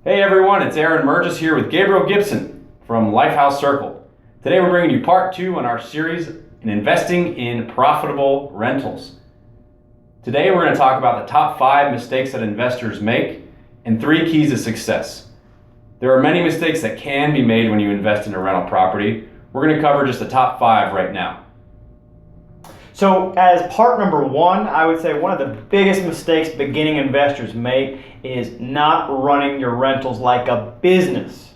Hey everyone, it's aaronmerges here with Gabriel Gibson from Lifehousecircle. Today we're bringing you part 2 on our series in investing in profitable rentals. Today we're going to talk about the top 5 mistakes that investors make and 3 keys to success. There are many mistakes that can be made when you invest in a rental property. We're going to cover just the top 5 right now. So as part number 1, I would say one of the biggest mistakes beginning investors make is not running your rentals like a business.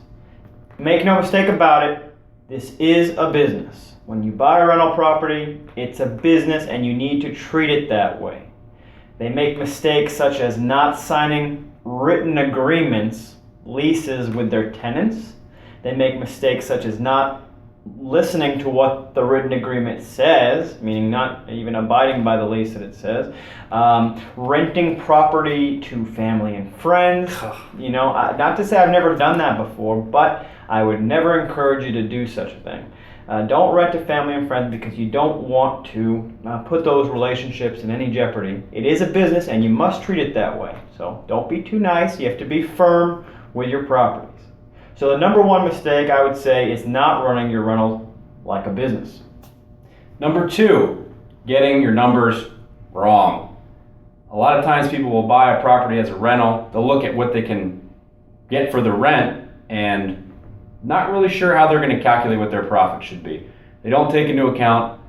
Make no mistake about it, this is a business. When you buy a rental property, it's a business and you need to treat it that way. They make mistakes such as not signing written agreements, leases with their tenants. They make mistakes such as not listening to what the written agreement says, meaning not even abiding by the lease that it says, renting property to family and friends. Not to say I've never done that before, but I would never encourage you to do such a thing. Don't rent to family and friends because you don't want to put those relationships in any jeopardy. It is a business and you must treat it that way. So don't be too nice. You have to be firm with your properties. So the number 1 mistake I would say is not running your rental like a business. Number 2, getting your numbers wrong. A lot of times people will buy a property as a rental, they'll look at what they can get for the rent and not really sure how they're going to calculate what their profit should be. They don't take into account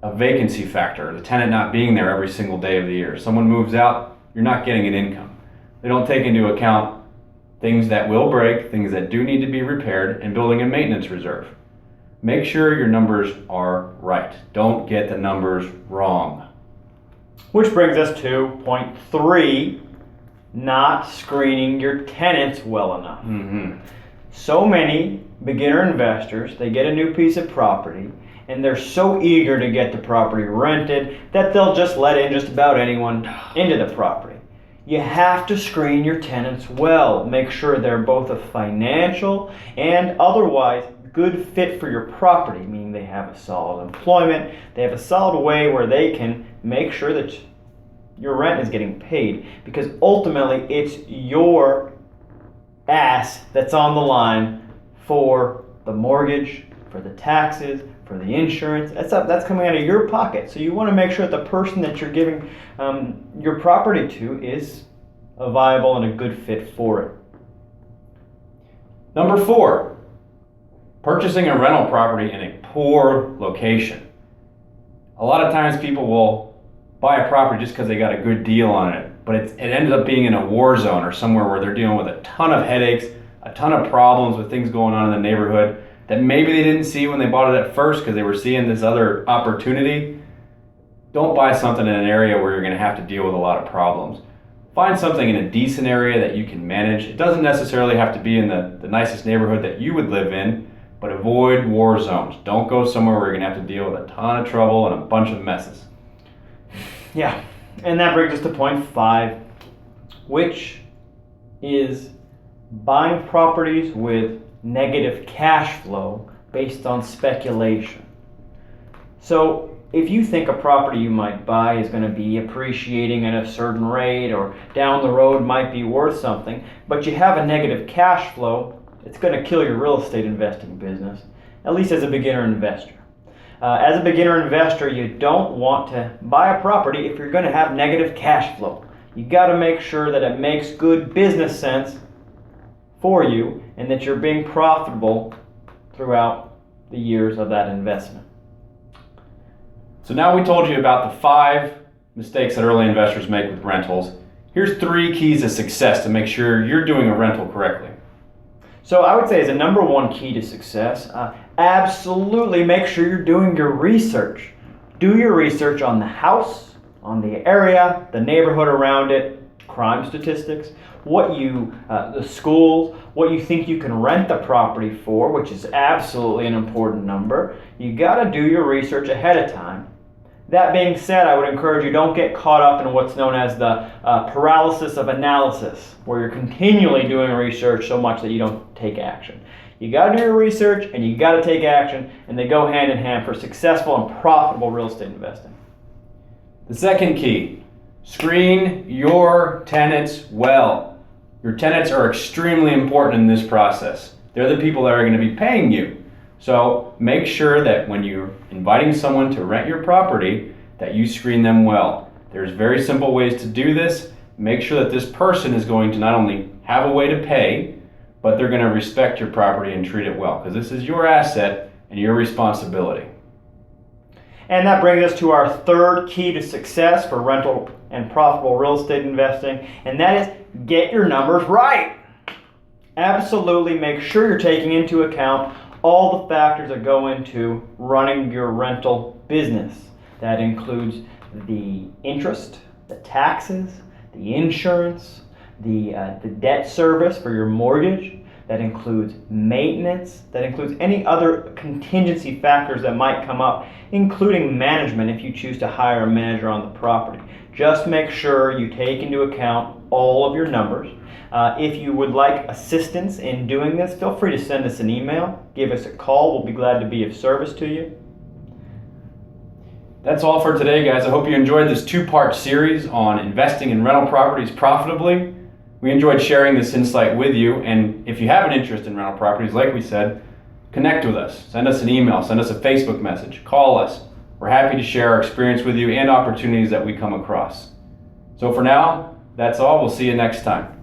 a vacancy factor, the tenant not being there every single day of the year. Someone moves out, you're not getting an income. They don't take into account things that will break, things that do need to be repaired, and building a maintenance reserve. Make sure your numbers are right. Don't get the numbers wrong. Which brings us to point 3, not screening your tenants well enough. So many beginner investors, they get a new piece of property and they're so eager to get the property rented that they'll just let in just about anyone into the property. You have to screen your tenants well. Make sure they're both a financial and otherwise good fit for your property, meaning they have a solid employment, they have a solid way where they can make sure that your rent is getting paid, because ultimately it's your ass that's on the line for the mortgage, for the taxes, for the insurance. That's coming out of your pocket. So you want to make sure that the person that you're giving your property to is a viable and a good fit for it. Number 4, purchasing a rental property in a poor location. A lot of times people will buy a property just because they got a good deal on it, but it ended up being in a war zone or somewhere where they're dealing with a ton of headaches, a ton of problems with things going on in the neighborhood that maybe they didn't see when they bought it at first because they were seeing this other opportunity. Don't buy something in an area where you're going to have to deal with a lot of problems. Find something in a decent area that you can manage. It doesn't necessarily have to be in the nicest neighborhood that you would live in, but avoid war zones. Don't go somewhere where you're going to have to deal with a ton of trouble and a bunch of messes. Yeah, and that brings us to point 5, which is buying properties with negative cash flow based on speculation. So if you think a property you might buy is going to be appreciating at a certain rate or down the road might be worth something, but you have a negative cash flow, it's going to kill your real estate investing business, at least as a beginner investor. As a beginner investor, you don't want to buy a property if you're going to have negative cash flow. You got to make sure that it makes good business sense for you and that you're being profitable throughout the years of that investment. So now we told you about the 5 mistakes that early investors make with rentals. Here's 3 keys to success to make sure you're doing a rental correctly. So I would say as a number 1 key to success, absolutely make sure you're doing your research. Do your research on the house, on the area, the neighborhood around it, crime statistics, the schools, what you think you can rent the property for, which is absolutely an important number. You got to do your research ahead of time. That being said, I would encourage you, don't get caught up in what's known as the paralysis of analysis, where you're continually doing research so much that you don't take action. You got to do your research and you got to take action, and they go hand in hand for successful and profitable real estate investing. The second key, screen your tenants well. Your tenants are extremely important in this process. They're the people that are going to be paying you. So make sure that when you're inviting someone to rent your property, that you screen them well. There's very simple ways to do this. Make sure that this person is going to not only have a way to pay, but they're going to respect your property and treat it well, because this is your asset and your responsibility. And that brings us to our third key to success for rental and profitable real estate investing, and that is get your numbers right. Absolutely make sure you're taking into account all the factors that go into running your rental business. That includes the interest, the taxes, the insurance, the debt service for your mortgage. That includes maintenance. That includes any other contingency factors that might come up, including management if you choose to hire a manager on the property. Just make sure you take into account all of your numbers. If you would like assistance in doing this, feel free to send us an email, give us a call. We'll be glad to be of service to you. That's all for today, guys. I hope you enjoyed this two-part series on investing in rental properties profitably. We enjoyed sharing this insight with you, and if you have an interest in rental properties, like we said, connect with us. Send us an email, send us a Facebook message, call us. We're happy to share our experience with you and opportunities that we come across. So for now, that's all. We'll see you next time.